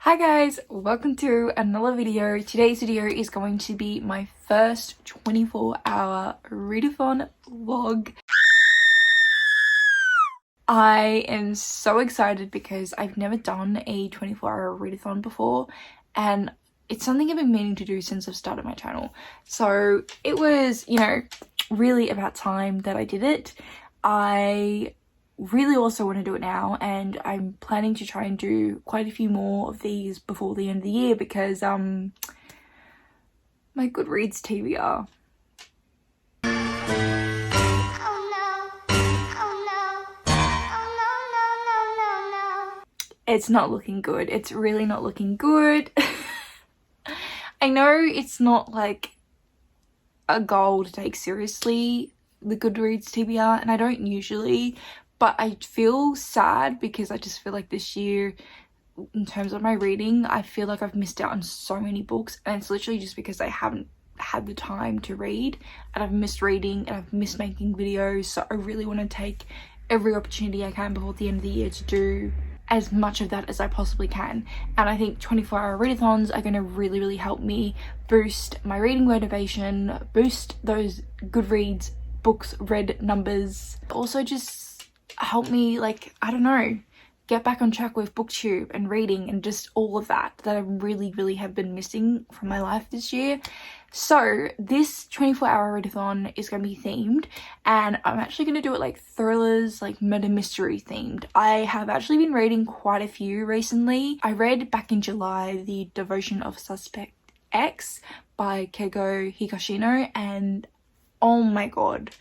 Hi guys, welcome to another video. Today's video is going to be my first 24-hour readathon vlog. I am so excited because I've never done a 24-hour readathon before, and it's something I've been meaning to do since I've started my channel. So it was, really about time that I did it. I really also want to do it now, and I'm planning to try and do quite a few more of these before the end of the year because my Goodreads TBR. It's not looking good. It's really not looking good. I know it's not like a goal to take seriously, the Goodreads TBR, and I don't usually, but I feel sad because I just feel like this year, in terms of my reading, I feel like I've missed out on so many books, and it's literally just because I haven't had the time to read, and I've missed reading, and I've missed making videos. So I really want to take every opportunity I can before the end of the year to do as much of that as I possibly can. And I think 24-hour readathons are going to really help me boost my reading motivation, boost those Goodreads books read numbers, also just help me, like, I don't know, get back on track with booktube and reading and just all of that I really have been missing from my life this year. So this 24-hour readathon is going to be themed, and I'm actually going to do it like thrillers, like murder mystery themed. I have actually been reading quite a few recently. I read back in July The Devotion of Suspect X by Keigo Higashino, and oh my god,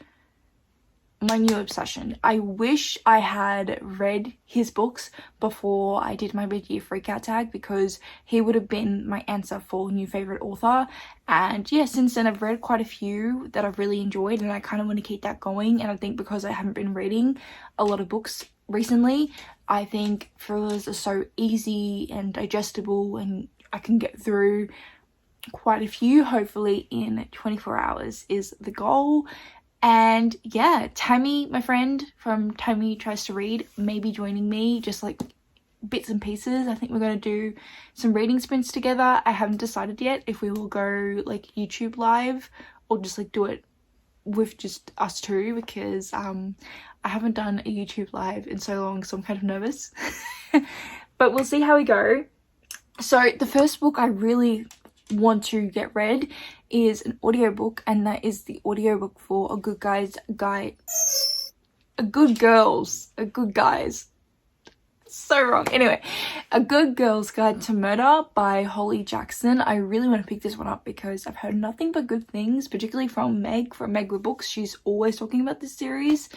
my new obsession. I wish I had read his books before I did my mid-year freakout tag, because he would have been my answer for new favorite author. And yeah, since then I've read quite a few that I've really enjoyed, and I kind of want to keep that going. And I think because I haven't been reading a lot of books recently, I think thrillers are so easy and digestible, and I can get through quite a few hopefully in 24 hours is the goal. And yeah, Tammy, my friend from Tammy Tries to Read, may be joining me, just like bits and pieces. I think we're going to do some reading sprints together. I haven't decided yet if we will go like YouTube live or just like do it with just us two, because I haven't done a YouTube live in so long, so I'm kind of nervous. But we'll see how we go. So the first book I really want to get read is an audiobook, and that is the audiobook for A Good Guys, so wrong. Anyway, A Good Girl's Guide to Murder by Holly Jackson. I really want to pick this one up because I've heard nothing but good things, particularly from Meg with Books. She's always talking about this series,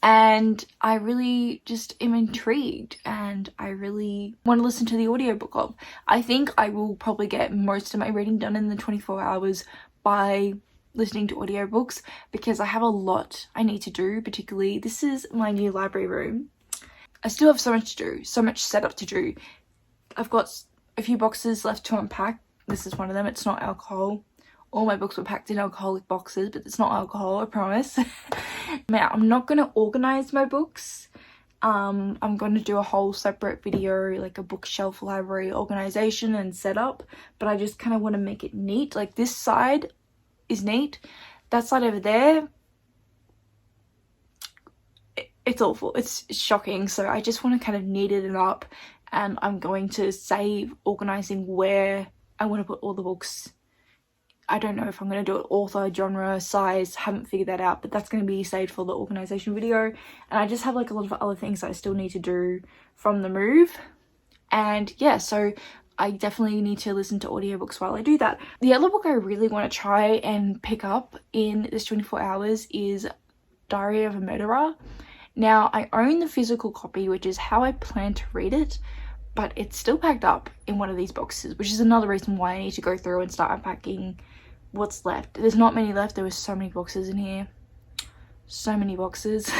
and I really just am intrigued, and I really want to listen to the audiobook of. I think I will probably get most of my reading done in the 24 hours by listening to audiobooks, because I have a lot I need to do. Particularly, this is my new library room. I still have so much to do, so much setup to do. I've got a few boxes left to unpack. This is one of them. It's not alcohol. All my books were packed in alcoholic boxes, but it's not alcohol, I promise. Now, I'm not going to organize my books. I'm going to do a whole separate video, like a bookshelf library organization and setup, but I just kind of want to make it neat. Like, this side is neat. That side over there, it's awful. It's shocking. So I just want to kind of neat it up, and I'm going to save organizing where I want to put all the books. I don't know if I'm going to do it author, genre, size, haven't figured that out, but that's going to be saved for the organization video. And I just have like a lot of other things that I still need to do from the move. And yeah, so I definitely need to listen to audiobooks while I do that. The other book I really want to try and pick up in this 24 hours is Diary of a Murderer. Now, I own the physical copy, which is how I plan to read it, but it's still packed up in one of these boxes, which is another reason why I need to go through and start unpacking what's left. There's not many left. There were so many boxes in here. So many boxes.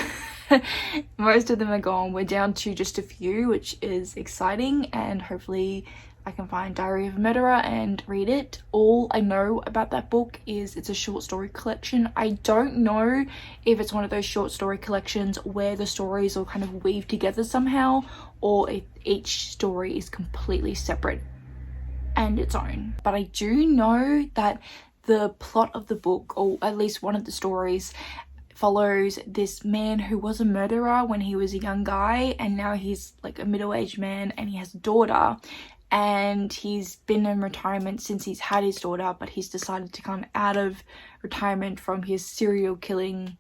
Most of them are gone. We're down to just a few, which is exciting, and hopefully I can find Diary of a Murderer and read it. All I know about that book is it's a short story collection. I don't know if it's one of those short story collections where the stories all kind of weave together somehow, or if each story is completely separate and its own. But I do know that the plot of the book, or at least one of the stories, follows this man who was a murderer when he was a young guy, and now he's like a middle-aged man and he has a daughter, and he's been in retirement since he's had his daughter, but he's decided to come out of retirement from his serial killing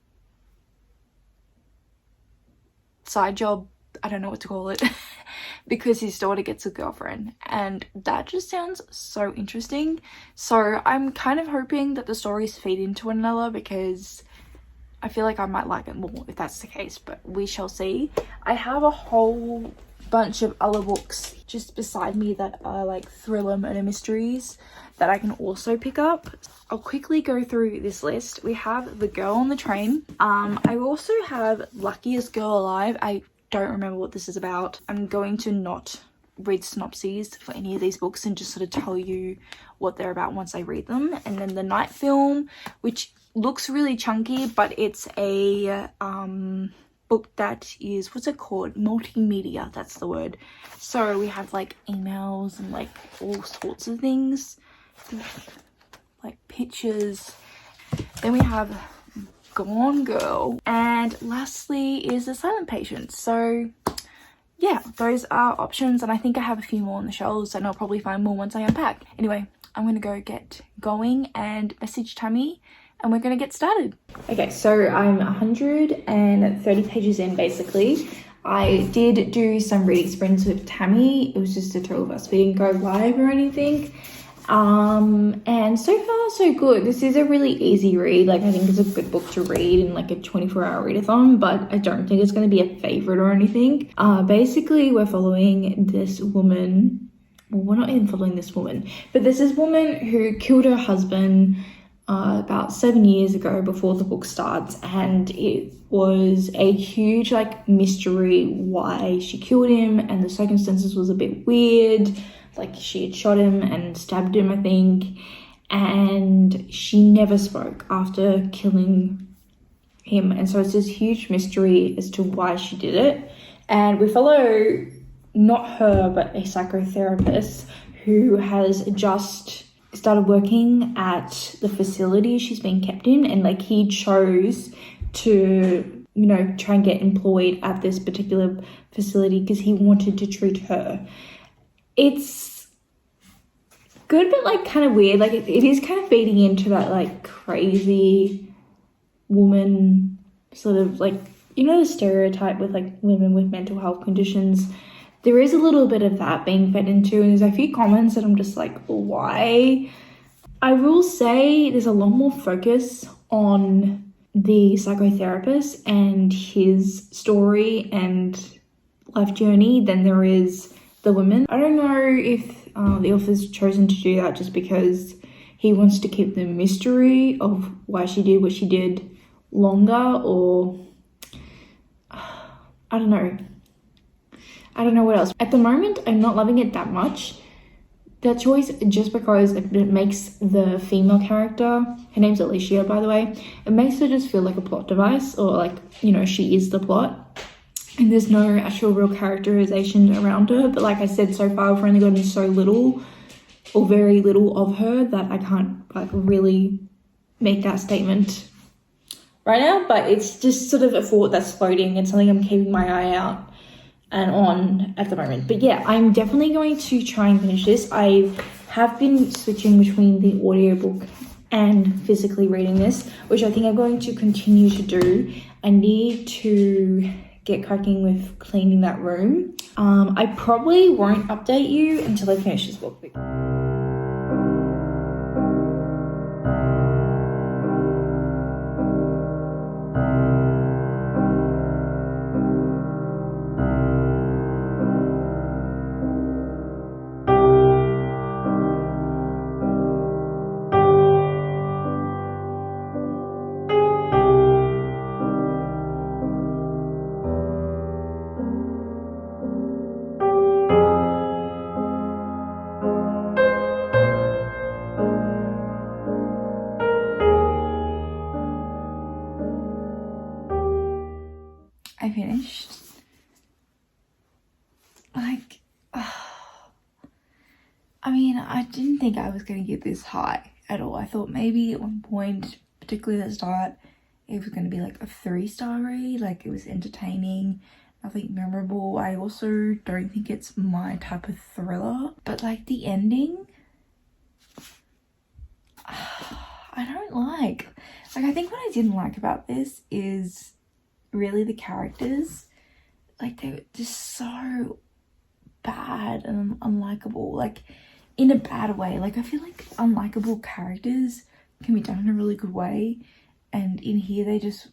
side job, I don't know what to call it, because his daughter gets a girlfriend, and that just sounds so interesting. So I'm kind of hoping that the stories feed into one another, because I feel like I might like it more if that's the case, but we shall see. I have a whole bunch of other books just beside me that are like thriller murder mysteries that I can also pick up. I'll quickly go through this list. We have The Girl on the Train. I also have Luckiest Girl Alive. I don't remember what this is about. I'm going to not read synopses for any of these books and just sort of tell you what they're about once I read them. And then The Night Film, which looks really chunky, but it's a book that is, what's it called, multimedia, that's the word. So we have like emails and like all sorts of things, like pictures. Then we have Gone Girl, and lastly is The Silent Patient. So yeah, those are options, and I think I have a few more on the shelves, and I'll probably find more once I unpack. Anyway, I'm gonna go get going and message Tammy, and we're gonna get started. Okay, so I'm 130 pages in basically. I did do some reading sprints with Tammy. It was just the two of us. We didn't go live or anything. And so far so good. This is a really easy read. Like, I think it's a good book to read in like a 24-hour readathon, but I don't think it's going to be a favorite or anything. Basically we're following this woman. Well, we're not even following this woman, but there's this woman who killed her husband about 7 years ago before the book starts, and it was a huge like mystery why she killed him, and the circumstances was a bit weird. Like, she had shot him and stabbed him, I think, and she never spoke after killing him, and so it's this huge mystery as to why she did it. And we follow not her but a psychotherapist who has just started working at the facility she's been kept in, and like he chose to, you know, try and get employed at this particular facility because he wanted to treat her. It's good, but like kind of weird. Like it is kind of feeding into that like crazy woman sort of, like, you know, the stereotype with like women with mental health conditions. There is a little bit of that being fed into, and there's a few comments that I'm just like, why? I will say there's a lot more focus on the psychotherapist and his story and life journey than there is the women. I don't know if the author's chosen to do that just because he wants to keep the mystery of why she did what she did longer, or I don't know. I don't know what else. At the moment, I'm not loving it that much. That choice, just because it makes the female character, her name's Alicia, by the way, it makes her just feel like a plot device, or like, you know, she is the plot. And there's no actual real characterization around her. But like I said, so far I've only gotten so little or very little of her that I can't like really make that statement right now. But it's just sort of a thought that's floating and something I'm keeping my eye out and on at the moment. But yeah, I'm definitely going to try and finish this. I have been switching between the audiobook and physically reading this, which I think I'm going to continue to do. I need to get cracking with cleaning that room. I probably won't update you until I finish this book. I mean, I didn't think I was going to get this high at all. I thought maybe at one point, particularly at the start, it was going to be like a 3-star read. Like, it was entertaining, nothing memorable. I also don't think it's my type of thriller. But like the ending, I don't like. Like, I think what I didn't like about this is really the characters. Like, they were just so bad and unlikable. Like, in a bad way. Like, I feel like unlikable characters can be done in a really good way, and in here they just,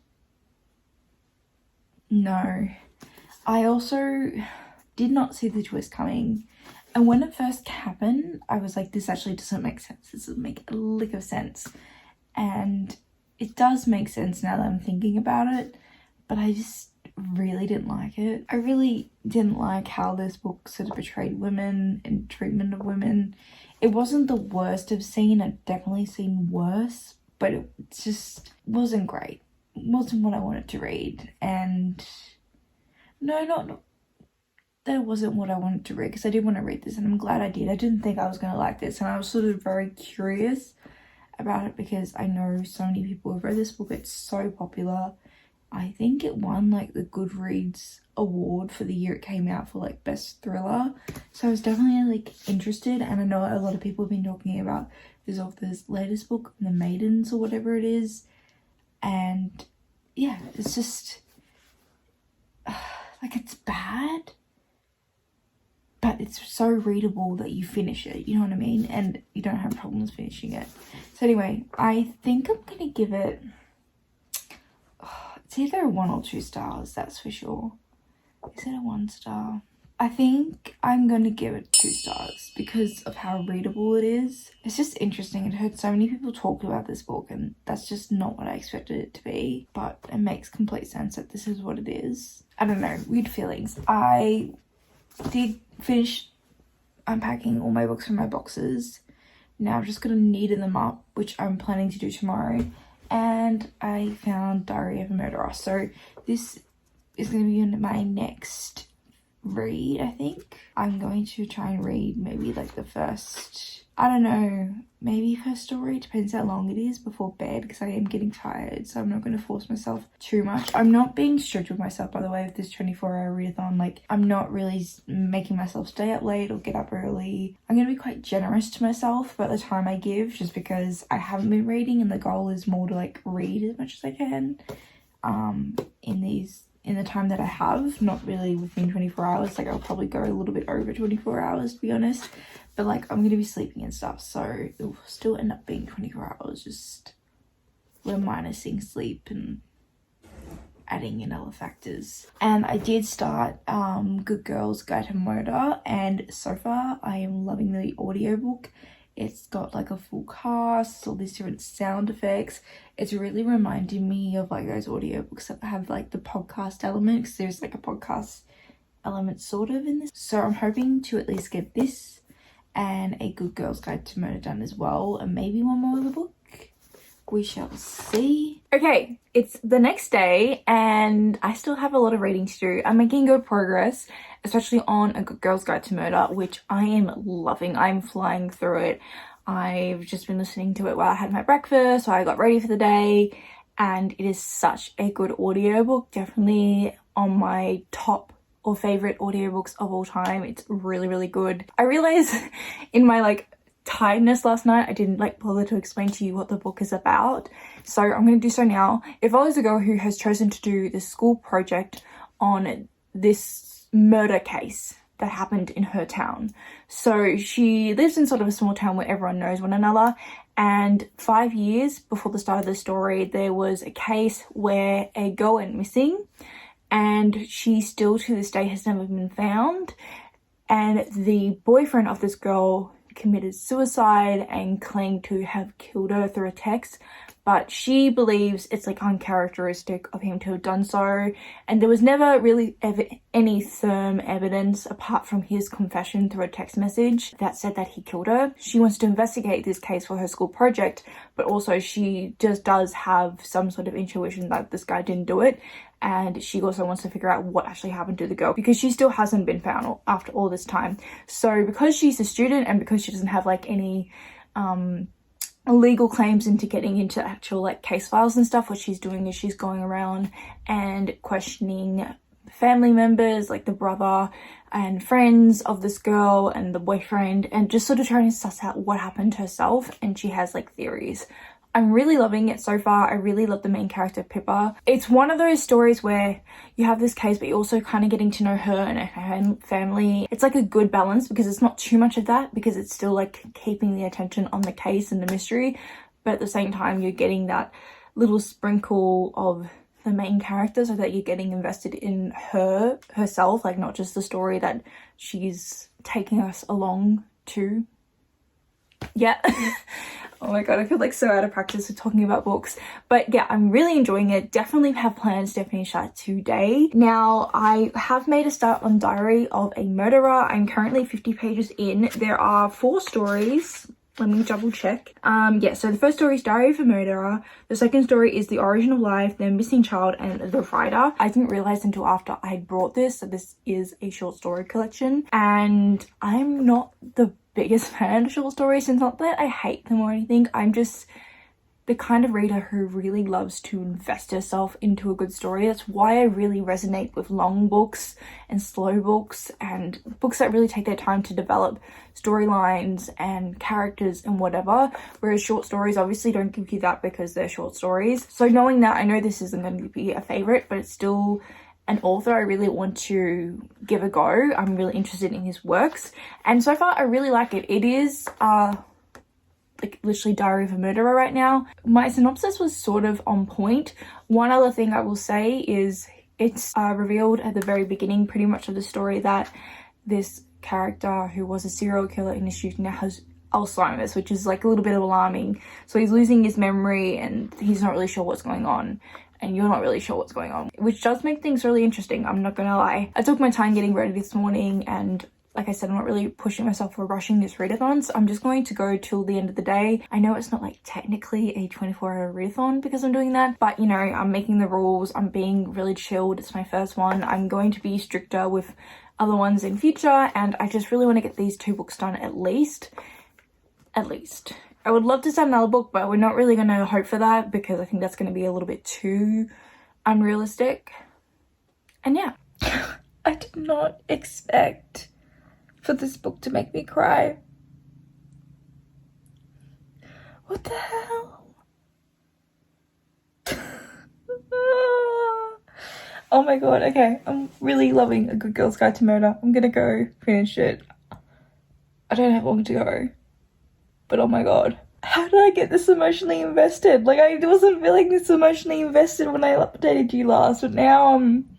no. I also did not see the twist coming, and when it first happened I was like, this actually doesn't make sense. This doesn't make a lick of sense. And it does make sense now that I'm thinking about it, but I just really didn't like it. I really didn't like how this book sort of portrayed women and treatment of women. It wasn't the worst I've seen. I've definitely seen worse, but it just wasn't great. It wasn't what I wanted to read. And no, that wasn't what I wanted to read, because I did want to read this and I'm glad I did. I didn't think I was going to like this, and I was sort of very curious about it because I know so many people have read this book. It's so popular. I think it won like the Goodreads award for the year it came out for like best thriller. So I was definitely like interested, and I know a lot of people have been talking about this author's latest book, The Maidens or whatever it is. And yeah, it's just like, it's bad, but it's so readable that you finish it, you know what I mean? And you don't have problems finishing it. So anyway, I think I'm gonna give it, it's either 1 or 2 stars, that's for sure. Is it a 1 star? I think I'm gonna give it 2 stars because of how readable it is. It's just interesting. I've heard so many people talk about this book, and that's just not what I expected it to be, but it makes complete sense that this is what it is. I don't know, weird feelings. I did finish unpacking all my books from my boxes. Now I'm just gonna neaten them up, which I'm planning to do tomorrow. And I found Diary of a Murderer. So this is going to be my next read, I think. I'm going to try and read maybe like the first, I don't know, maybe first story. Depends how long it is before bed, because I am getting tired. So I'm not going to force myself too much. I'm not being strict with myself, by the way, with this 24-hour readathon. Like, I'm not really making myself stay up late or get up early. I'm going to be quite generous to myself about the time I give, just because I haven't been reading, and the goal is more to like read as much as I can in the time that I have, not really within 24 hours. Like, I'll probably go a little bit over 24 hours, to be honest. But like, I'm going to be sleeping and stuff, so it'll still end up being 24 hours. Just we're minusing sleep and adding in other factors. And I did start Good Girls Guide to Murder, and so far I am loving the audiobook. It's got like a full cast, all these different sound effects. It's really reminding me of like those audiobooks that have like the podcast element, because there's like a podcast element sort of in this. So I'm hoping to at least get this and A Good Girl's Guide to Murder done as well, and maybe one more other book. We shall see. Okay, it's the next day and I still have a lot of reading to do. I'm making good progress, especially on A Good Girl's Guide to Murder, which I am loving. I'm flying through it. I've just been listening to it while I had my breakfast, so I got ready for the day, and it is such a good audiobook. Definitely on my top or favorite audiobooks of all time. It's really, really good. I realized in my like tiredness last night, I didn't like bother to explain to you what the book is about, so I'm going to do so now. It follows a girl who has chosen to do this school project on this murder case that happened in her town. So she lives in sort of a small town where everyone knows one another, and 5 years before the start of the story, there was a case where a girl went missing, and she still to this day has never been found. And the boyfriend of this girl committed suicide and claimed to have killed her through a text, but she believes it's like uncharacteristic of him to have done so, and there was never really any firm evidence apart from his confession through a text message that said that he killed her. She wants to investigate this case for her school project, but also she just does have some sort of intuition that this guy didn't do it, and she also wants to figure out what actually happened to the girl because she still hasn't been found after all this time. So because she's a student and because she doesn't have like any legal claims into getting into actual like case files and stuff, what she's doing is she's going around and questioning family members, like the brother and friends of this girl and the boyfriend, and just sort of trying to suss out what happened to herself. And she has like theories. I'm really loving it so far. I really love the main character, Pippa. It's one of those stories where you have this case, but you're also kind of getting to know her and her family. It's like a good balance because it's not too much of that, because it's still like keeping the attention on the case and the mystery, but at the same time you're getting that little sprinkle of the main character so that you're getting invested in herself, like not just the story that she's taking us along to. Yeah. Oh my god, I feel like so out of practice with talking about books. But yeah, I'm really enjoying it. Definitely have plans to finish that today. Now, I have made a start on Diary of a Murderer. I'm currently 50 pages in. There are 4 stories. Let me double check. Yeah, so the first story is Diary of a Murderer. The second story is The Origin of Life, The Missing Child, and The Writer. I didn't realize until after I brought this that this is a short story collection, and I'm not the biggest fan of short stories. It's not that I hate them or anything, I'm just the kind of reader who really loves to invest herself into a good story. That's why I really resonate with long books and slow books and books that really take their time to develop storylines and characters and whatever, whereas short stories obviously don't give you that because they're short stories. So knowing that, I know this isn't going to be a favorite, but it's still an author I really want to give a go. I'm really interested in his works, and so far I really like it. It is like literally Diary of a Murderer right now. My synopsis was sort of on point. One other thing I will say is it's revealed at the very beginning pretty much of the story that this character who was a serial killer in his youth now has Alzheimer's, which is like a little bit alarming. So he's losing his memory and he's not really sure what's going on, and you're not really sure what's going on, which does make things really interesting, I'm not gonna lie. I took my time getting ready this morning, and like I said, I'm not really pushing myself or rushing this readathon, so I'm just going to go till the end of the day. I know it's not like technically a 24-hour readathon because I'm doing that, but you know, I'm making the rules, I'm being really chilled, it's my first one. I'm going to be stricter with other ones in future, and I just really want to get these 2 books done at least. I would love to start another book, but we're not really going to hope for that because I think that's going to be a little bit too unrealistic. And yeah, I did not expect for this book to make me cry. What the hell? Oh my god, okay. I'm really loving A Good Girl's Guide to Murder. I'm gonna go finish it. I don't have long to go. But oh my god, how did I get this emotionally invested? Like, I wasn't feeling this emotionally invested when I updated you last, but now I'm...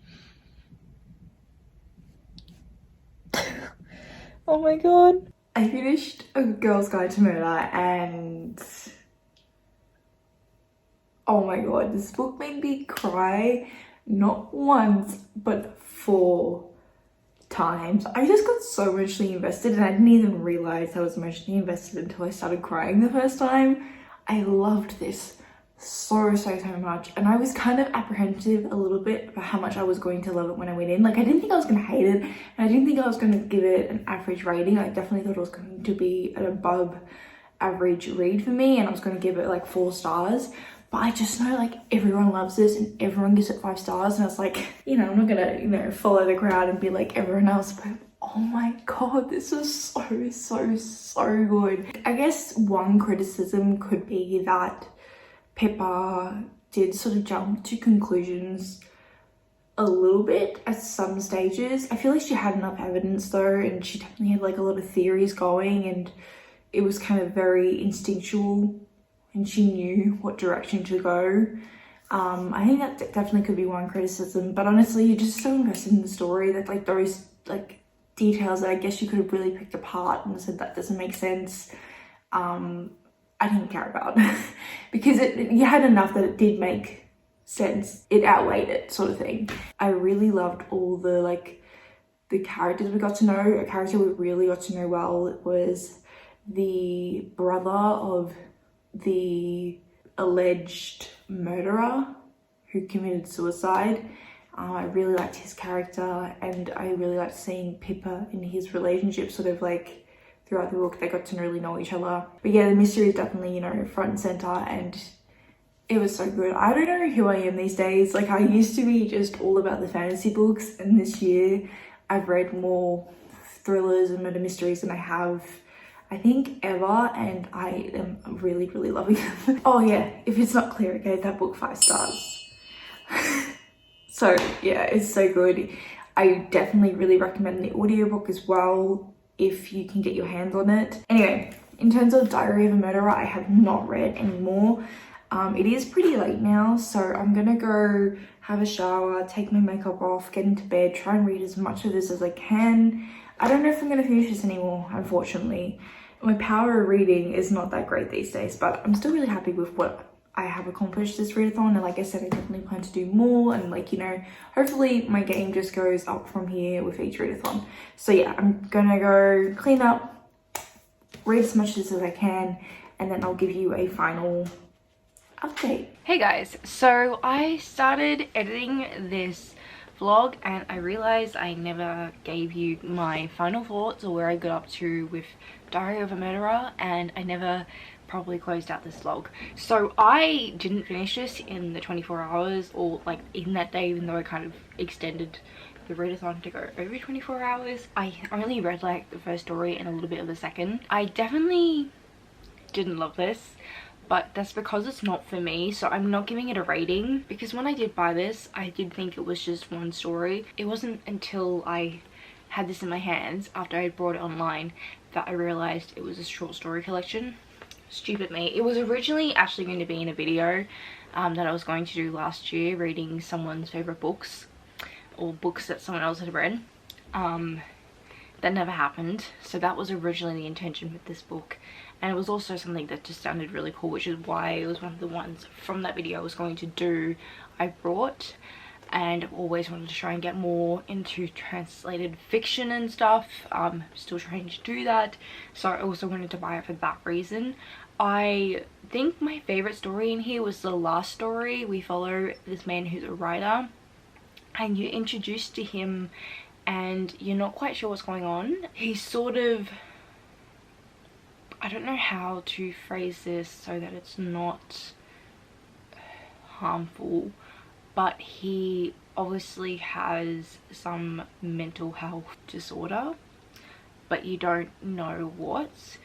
Oh my god. I finished A Girl's Guide to Murder and... oh my god, this book made me cry not once, but 4 times. I just got so emotionally invested and I didn't even realize I was emotionally invested until I started crying the first time. I loved this so much, and I was kind of apprehensive a little bit about how much I was going to love it when I went in. Like, I didn't think I was going to hate it, and I didn't think I was going to give it an average rating. I definitely thought it was going to be an above average read for me, and I was going to give it like 4 stars. But I just know like everyone loves this and everyone gives it 5 stars, and I was like, you know, I'm not gonna, you know, follow the crowd and be like everyone else, but oh my god, this is so good. I guess one criticism could be that Pippa did sort of jump to conclusions a little bit at some stages. I feel like she had enough evidence though, and she definitely had like a lot of theories going, and it was kind of very instinctual and she knew what direction to go. I think that definitely could be one criticism, but honestly, you're just so invested in the story that like those like details that I guess you could have really picked apart and said that doesn't make sense, I didn't care about because you had enough that it did make sense. It outweighed it, sort of thing. I really loved all the like the characters we got to know. A character we really got to know well was the brother of the alleged murderer who committed suicide. I really liked his character, and I really liked seeing Pippa in his relationship, sort of like throughout the book. They got to really know each other. But yeah, the mystery is definitely, you know, front and center, and it was so good. I don't know who I am these days. Like, I used to be just all about the fantasy books, and this year I've read more thrillers and murder mysteries than I have, I think, ever, and I am really, really loving them. Oh yeah, if it's not clear, I gave that book 5 stars. So yeah, it's so good. I definitely really recommend the audiobook as well if you can get your hands on it. Anyway, in terms of Diary of a Murderer, I have not read anymore. It is pretty late now, so I'm gonna go have a shower, take my makeup off, get into bed, try and read as much of this as I can. I don't know if I'm gonna finish this anymore, unfortunately. My power of reading is not that great these days, but I'm still really happy with what I have accomplished this readathon, and like I said, I definitely plan to do more, and like, you know, hopefully my game just goes up from here with each readathon. So yeah, I'm gonna go clean up, read as much as I can, and then I'll give you a final update. Hey guys, so I started editing this vlog and I realized I never gave you my final thoughts or where I got up to with Diary of a Murderer, and I never probably closed out this vlog. So I didn't finish this in the 24 hours or like in that day, even though I kind of extended the readathon to go over 24 hours. I only read like the first story and a little bit of the second. I definitely didn't love this, but that's because it's not for me, so I'm not giving it a rating, because when I did buy this, I did think it was just one story. It wasn't until I had this in my hands after I brought it online that I realized it was a short story collection. Stupid me. It was originally actually going to be in a video that I was going to do last year, reading someone's favorite books or books that someone else had read. That never happened, so that was originally the intention with this book, and it was also something that just sounded really cool, which is why it was one of the ones from that video I was going to do. I brought, and I've always wanted to try and get more into translated fiction and stuff. Still trying to do that, so I also wanted to buy it for that reason. I think my favorite story in here was the last story. We follow this man who's a writer, and you're introduced to him and you're not quite sure what's going on. He's sort of, I don't know how to phrase this so that it's not harmful, but he obviously has some mental health disorder, but you don't know what.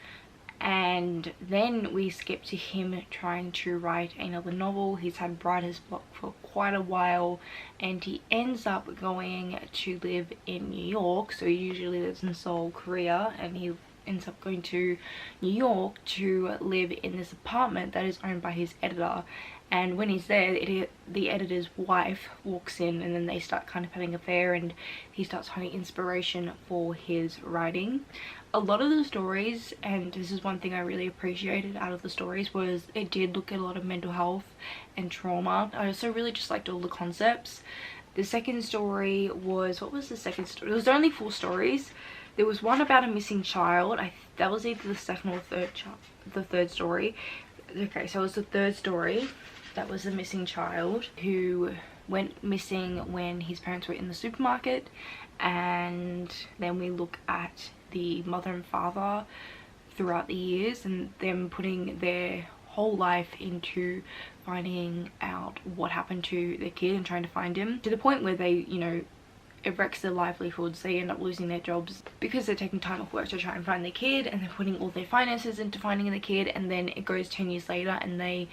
And then we skip to him trying to write another novel. He's had writer's block for quite a while, and he ends up going to live in New York. So he usually lives in Seoul, Korea, and he ends up going to New York to live in this apartment that is owned by his editor. And when he's there, the editor's wife walks in, and then they start kind of having an affair, and he starts finding inspiration for his writing. A lot of the stories, and this is one thing I really appreciated out of the stories, was it did look at a lot of mental health and trauma. I also really just liked all the concepts. The second story was, what was the second story? There was only 4 stories. There was one about a missing child. That was either the second or the third story. Okay, so it was the third story. That was the missing child who went missing when his parents were in the supermarket. And then we look at the mother and father throughout the years and them putting their whole life into finding out what happened to their kid and trying to find him, to the point where they, you know, it wrecks their livelihoods. They end up losing their jobs because they're taking time off work to try and find their kid, and they're putting all their finances into finding the kid, and then it goes 10 years later and the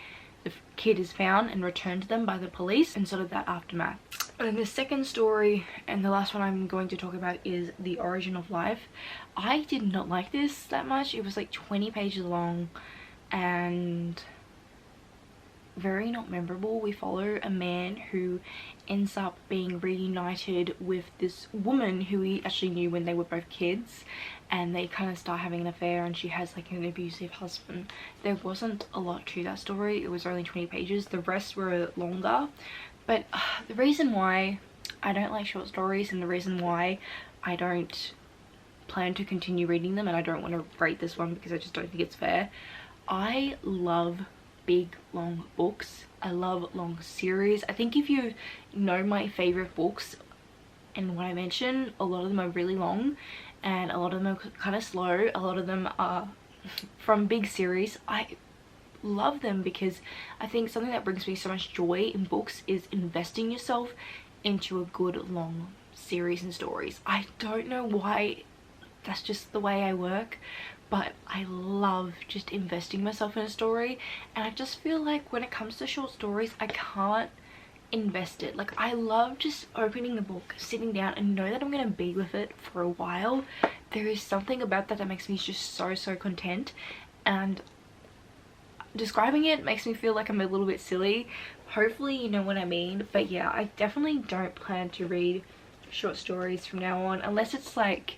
kid is found and returned to them by the police, and sort of that aftermath. And then the second story, and the last one I'm going to talk about, is The Origin of Life. I did not like this that much. It was like 20 pages long, and very not memorable. We follow a man who ends up being reunited with this woman who he actually knew when they were both kids, and they kind of start having an affair, and she has like an abusive husband. There wasn't a lot to that story. It was only 20 pages. The rest were longer. But the reason why I don't like short stories, and the reason why I don't plan to continue reading them, and I don't want to rate this one because I just don't think it's fair, I love big long books. I love long series. I think if you know my favorite books and what I mentioned, a lot of them are really long and a lot of them are kind of slow. A lot of them are from big series. I love them because I think something that brings me so much joy in books is investing yourself into a good long series and stories. I don't know why, that's just the way I work, but I love just investing myself in a story. And I just feel like when it comes to short stories, I can't invest it. Like, I love just opening the book, sitting down, and know that I'm gonna be with it for a while. There is something about that that makes me just so content, and describing it makes me feel like I'm a little bit silly. Hopefully you know what I mean. But yeah, I definitely don't plan to read short stories from now on, unless it's like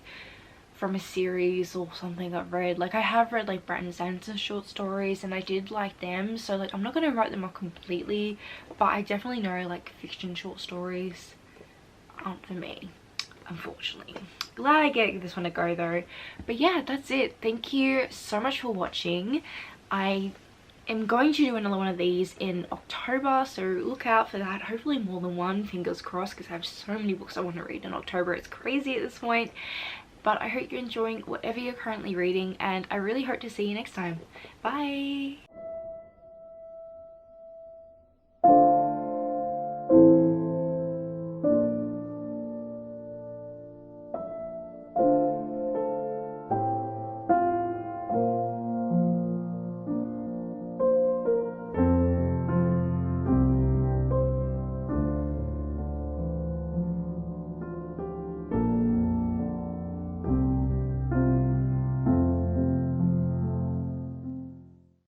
from a series or something I've read. Like, I have read like Brandon Sanderson's short stories and I did like them, so like I'm not gonna write them off completely, but I definitely know like fiction short stories aren't for me, unfortunately. Glad I gave this one a go though. But yeah, that's it. Thank you so much for watching. I am going to do another one of these in October, so look out for that. Hopefully more than one, fingers crossed, because I have so many books I want to read in October. It's crazy at this point. But I hope you're enjoying whatever you're currently reading, and I really hope to see you next time. Bye!